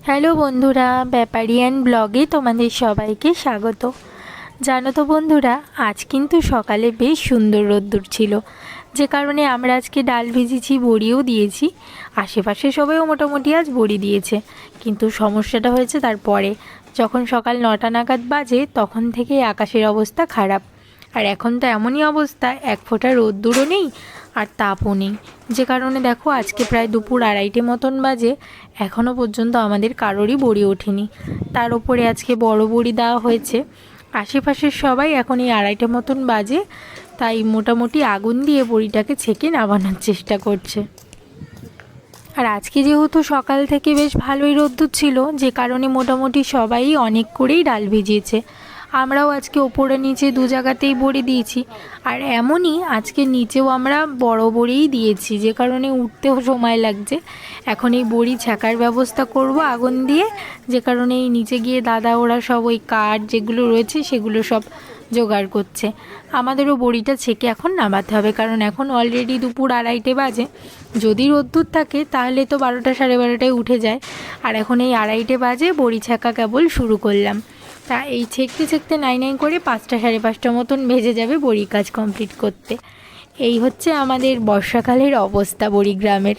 Hello বন্ধুরা, ব্যাপারিয়ান ব্লগে তোমাদের সবাইকে স্বাগত। জানো তো বন্ধুরা, আজ কিন্তু সকালে বেশ সুন্দর রোদ্দুর ছিল, যে কারণে আমরা আজকে ডাল ভেজেছি, বড়িও দিয়েছি। আশেপাশে সবাইও মোটামুটি আজ বড়ি দিয়েছে, কিন্তু সমস্যাটা হয়েছে তারপরে, যখন সকাল 9টা নাগাদ বাজে তখন থেকেই আকাশের অবস্থা খারাপ। আর এখন তো এমনই অবস্থা, এক ফোঁটা রোদ্দুরও নেই আর তাপও নেই, যে কারণে দেখো আজকে প্রায় দুপুর 2:30টে মতন বাজে, এখনও পর্যন্ত আমাদের কারোরই বড়ি ওঠেনি। তার উপরে আজকে বড় বড়ি দেওয়া হয়েছে। আশেপাশের সবাই এখন এই 2:30টে মতন বাজে, তাই মোটামুটি আগুন দিয়ে বড়িটাকে ছেঁকে নামানোর চেষ্টা করছে। আর আজকে যেহেতু সকাল থেকে বেশ ভালোই রোদ্দুর ছিল, যে কারণে মোটামুটি সবাই অনেক করেই ডাল ভিজিয়েছে। আমরাও আজকে ওপরে নিচে দু জায়গাতেই বড়ি দিয়েছি। আর এমনই আজকে নিচেও আমরা বড় বড়িই দিয়েছি, যে কারণে উঠতেও সময় লাগছে। এখন এই বড়ি ছ্যাঁকার ব্যবস্থা করব আগুন দিয়ে, যে কারণে এই নিচে গিয়ে দাদা ওরা সব ওই কাঠ যেগুলো রয়েছে সেগুলো সব জোগাড় করছে। আমাদেরও বড়িটা ছেঁকে এখন নামাতে হবে, কারণ এখন অলরেডি দুপুর 2:30টে বাজে। যদি রোদ্দুর থাকে তাহলে তো 12টা সাড়ে 12টায় উঠে যায়, আর এখন এই 2:30টে বাজে বড়ি ছ্যাঁকা কেবল শুরু করলাম। তা এই ছেঁকতে ছেঁকতে নাই নাই করে 5টা সাড়ে 5টা মতন বেজে যাবে বড়ি কাজ কমপ্লিট করতে। এই হচ্ছে আমাদের বর্ষাকালের অবস্থা বড়িগ্রামের।